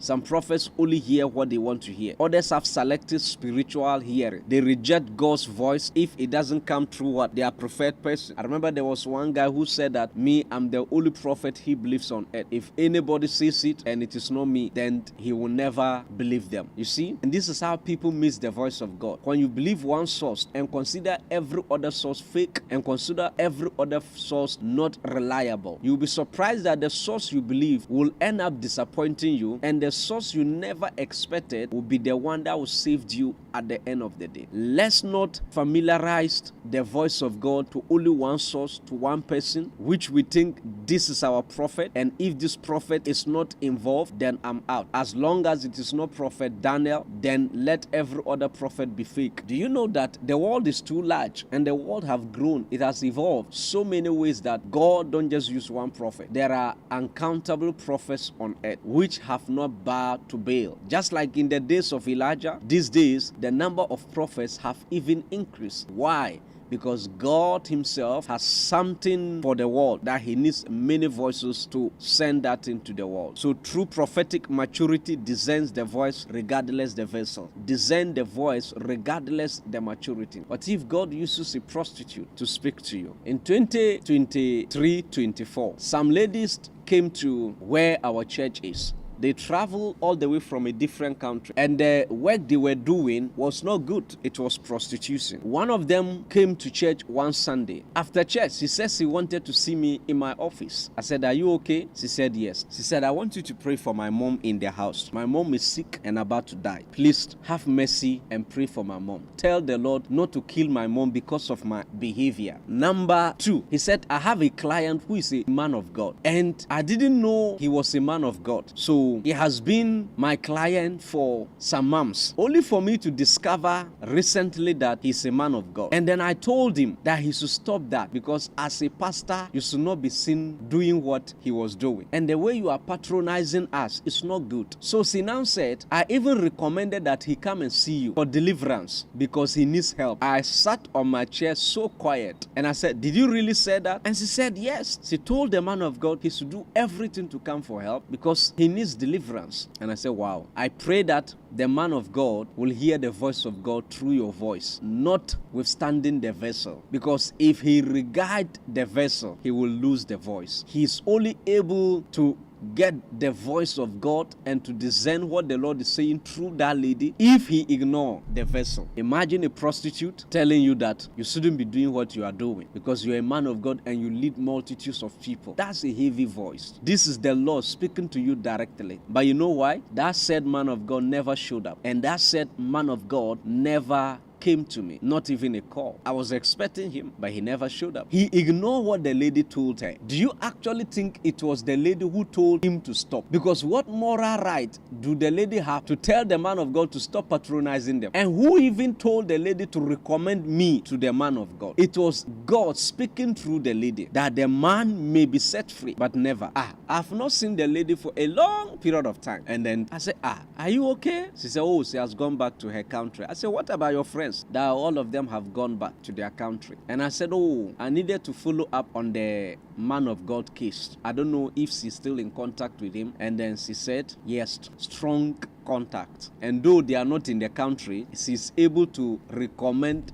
Some prophets only hear what they want to hear. Others have selective spiritual hearing. They reject God's voice if it doesn't come through what their preferred person. I remember there was one guy who said that, me, I'm the only prophet he believes on earth. If anybody says it and it is not me, then he will never believe them. You see? And this is how people miss the voice of God. When you believe one source and consider every other source fake and consider every other source not reliable, you'll be surprised that the source you believe will end up disappointing you, and the source you never expected will be the one that will save you at the end of the day. Let's not familiarize the voice of God to only one source, to one person, which we think this is our prophet, and if this prophet is not involved, then I'm out. As long as it is not Prophet Daniel, then let every other prophet be fake. Do you know that the world is too large and the world have grown? It has evolved so many ways that God don't just use one prophet. There are uncountable prophets on earth which have not bowed to Baal. Just like in the days of Elijah, these days the number of prophets have even increased. Why? Because God himself has something for the world that he needs many voices to send that into the world. So true prophetic maturity discerns the voice regardless the vessel. Discern the voice regardless the maturity. But if God uses a prostitute to speak to you, in 2023-24, some ladies came to where our church is. They traveled all the way from a different country, and the work they were doing was not good. It was prostitution. One of them came to church one Sunday. After church, she says she wanted to see me in my office. I said, "Are you okay?" She said, "Yes." She said, "I want you to pray for my mom in the house. My mom is sick and about to die. Please have mercy and pray for my mom. Tell the Lord not to kill my mom because of my behavior." Number 2, he said, "I have a client who is a man of God, and I didn't know he was a man of God. So he has been my client for some months, only for me to discover recently that he's a man of God. And then I told him that he should stop that, because as a pastor, you should not be seen doing what he was doing. And the way you are patronizing us is not good." So she now said, "I even recommended that he come and see you for deliverance because he needs help." I sat on my chair so quiet and I said, "Did you really say that?" And she said, "Yes." She told the man of God he should do everything to come for help because he needs deliverance. And I said, wow. I pray that the man of God will hear the voice of God through your voice, notwithstanding the vessel. Because if he regard the vessel, he will lose the voice. He is only able to get the voice of God and to discern what the Lord is saying through that lady if he ignore the vessel. Imagine a prostitute telling you that you shouldn't be doing what you are doing because you're a man of God and you lead multitudes of people. That's a heavy voice. This is the Lord speaking to you directly. But you know why? That said man of God never showed up, and that said man of God never came to me, not even a call. I was expecting him, but he never showed up. He ignored what the lady told her. Do you actually think it was the lady who told him to stop? Because what moral right do the lady have to tell the man of God to stop patronizing them? And who even told the lady to recommend me to the man of God? It was God speaking through the lady that the man may be set free, but never. I've not seen the lady for a long period of time. And then I said, are you okay? She said, oh, she has gone back to her country. I said, what about your friends? That all of them have gone back to their country. And I said, oh, I needed to follow up on the man of God case. I don't know if she's still in contact with him. And then she said, yes, strong contact. And though they are not in the country, she's able to recommend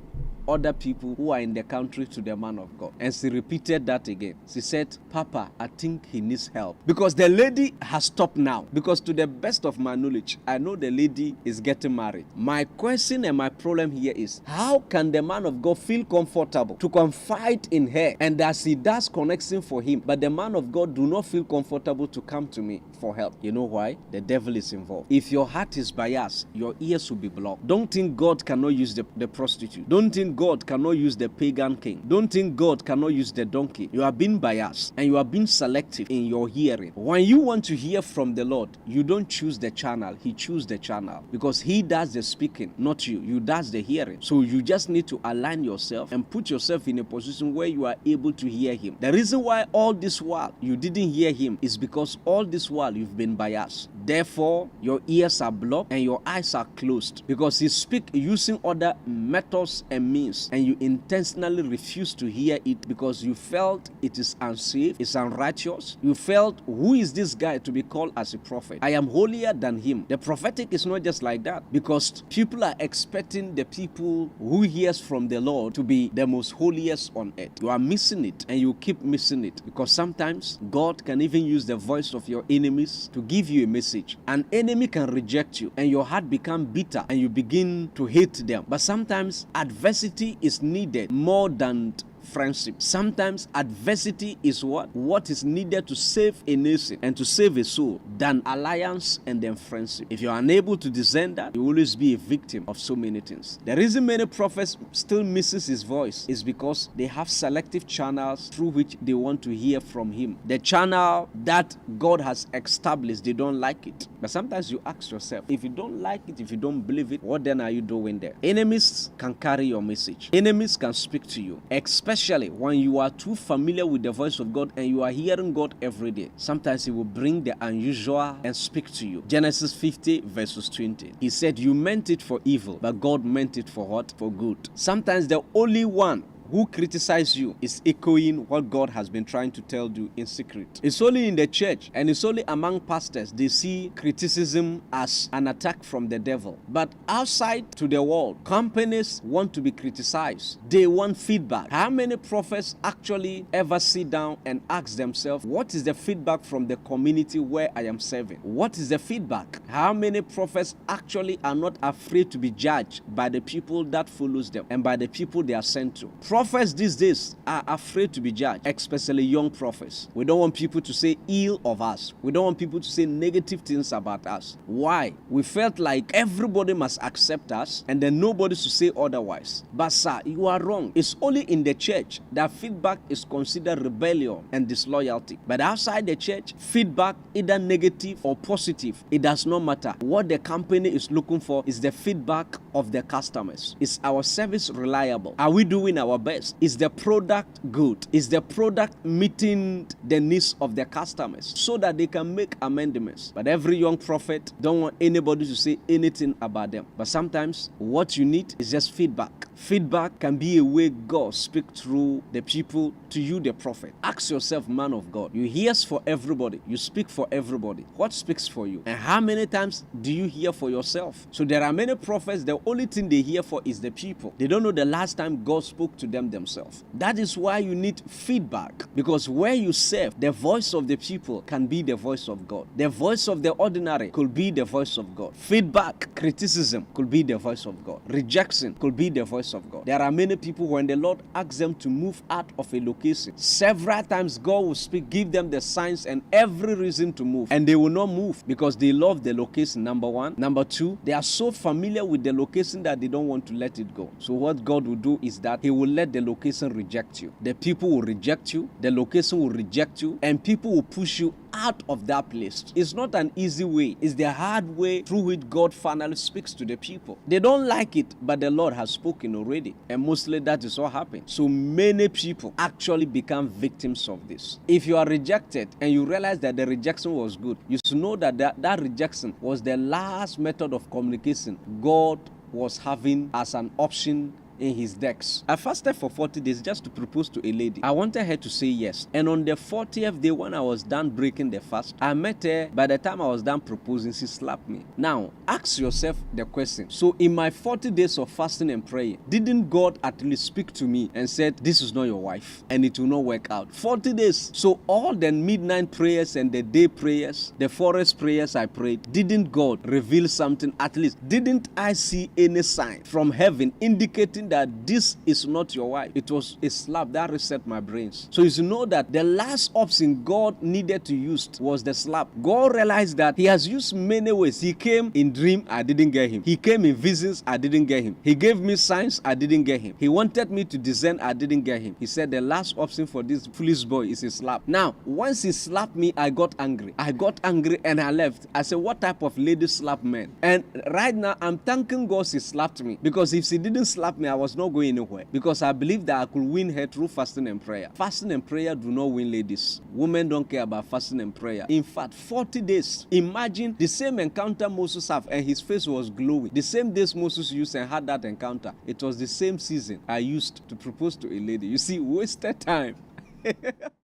other people who are in the country to the man of God. And she repeated that again. She said, Papa, I think he needs help. Because the lady has stopped now. Because to the best of my knowledge, I know the lady is getting married. My question and my problem here is, how can the man of God feel comfortable to confide in her and that she does connection for him, but the man of God do not feel comfortable to come to me for help? You know why? The devil is involved. If your heart is biased, your ears will be blocked. Don't think God cannot use the prostitute. Don't think God cannot use the pagan king. Don't think God cannot use the donkey. You are being biased and you are being selective in your hearing. When you want to hear from the Lord, you don't choose the channel. He chooses the channel because he does the speaking, not you. You does the hearing. So you just need to align yourself and put yourself in a position where you are able to hear him. The reason why all this while you didn't hear him is because all this while you've been biased. Therefore, your ears are blocked and your eyes are closed because he speaks using other methods and means, and you intentionally refuse to hear it because you felt it is unsafe, it's unrighteous. You felt, who is this guy to be called as a prophet? I am holier than him. The prophetic is not just like that, because people are expecting the people who hears from the Lord to be the most holiest on earth. You are missing it, and you keep missing it, because sometimes God can even use the voice of your enemies to give you a message. An enemy can reject you and your heart become bitter and you begin to hate them. But sometimes adversity is needed more than friendship. Sometimes adversity is what is needed to save a nation and to save a soul than alliance and then friendship. If you are unable to discern that, you will always be a victim of so many things. The reason many prophets still misses his voice is because they have selective channels through which they want to hear from him. The channel that God has established, they don't like it. But sometimes you ask yourself, if you don't like it, if you don't believe it, what then are you doing there? Enemies can carry your message. Enemies can speak to you, especially when you are too familiar with the voice of God and you are hearing God every day. Sometimes he will bring the unusual and speak to you. Genesis 50 verses 20. He said, you meant it for evil, but God meant it for what? For good. Sometimes the only one who criticize you is echoing what God has been trying to tell you in secret. It's only in the church and it's only among pastors they see criticism as an attack from the devil. But outside to the world, companies want to be criticized. They want feedback. How many prophets actually ever sit down and ask themselves, what is the feedback from the community where I am serving? What is the feedback? How many prophets actually are not afraid to be judged by the people that follows them and by the people they are sent to? Prophets these days are afraid to be judged, especially young prophets. We don't want people to say ill of us. We don't want people to say negative things about us. Why? We felt like everybody must accept us and then nobody should say otherwise. But sir, you are wrong. It's only in the church that feedback is considered rebellion and disloyalty. But outside the church, feedback, either negative or positive, it does not matter. What the company is looking for is the feedback of the customers. Is our service reliable? Are we doing our best? Is the product good? Is the product meeting the needs of their customers so that they can make amendments? But every young prophet don't want anybody to say anything about them. But sometimes what you need is just feedback. Feedback can be a way God speaks through the people to you, the prophet. Ask yourself, man of God, you hear for everybody, you speak for everybody. What speaks for you? And how many times do you hear for yourself? So there are many prophets, the only thing they hear for is the people. They don't know the last time God spoke to them themselves. That is why you need feedback, because where you serve, the voice of the people can be the voice of God. The voice of the ordinary could be the voice of God. Feedback, criticism could be the voice of God. Rejection could be the voice of God. There are many people, when the Lord asks them to move out of a location, several times God will speak, give them the signs and every reason to move, and they will not move because they love the location, number one. Number two, they are so familiar with the location that they don't want to let it go. So what God will do is that he will let the location reject you. The people will reject you, the location will reject you, and people will push you out of that place. It's not an easy way. It's the hard way through which God finally speaks to the people. They don't like it, but the Lord has spoken already. And mostly that is what happens. So many people actually become victims of this. If you are rejected and you realize that the rejection was good, you should know that that rejection was the last method of communication God was having as an option in his decks. I fasted for 40 days just to propose to a lady. I wanted her to say yes. And on the 40th day, when I was done breaking the fast, I met her. By the time I was done proposing, she slapped me. Now, ask yourself the question. So in my 40 days of fasting and praying, didn't God at least speak to me and said, this is not your wife and it will not work out? 40 days. So all the midnight prayers and the day prayers, the forest prayers I prayed, didn't God reveal something at least? Didn't I see any sign from heaven indicating that this is not your wife? It was a slap that reset my brains. So you should know that the last option God needed to use was the slap. God realized that he has used many ways. He came in dream, I didn't get him. He came in visions, I didn't get him. He gave me signs, I didn't get him. He wanted me to discern, I didn't get him. He said the last option for this foolish boy is a slap. Now, once he slapped me, I got angry. I got angry and I left. I said, what type of lady slap men? And right now, I'm thanking God she slapped me, because if she didn't slap me, I was not going anywhere because I believed that I could win her through fasting and prayer. Fasting and prayer do not win ladies. Women don't care about fasting and prayer. In fact, 40 days. Imagine the same encounter Moses had and his face was glowing. The same days Moses used and had that encounter. It was the same season I used to propose to a lady. You see, wasted time.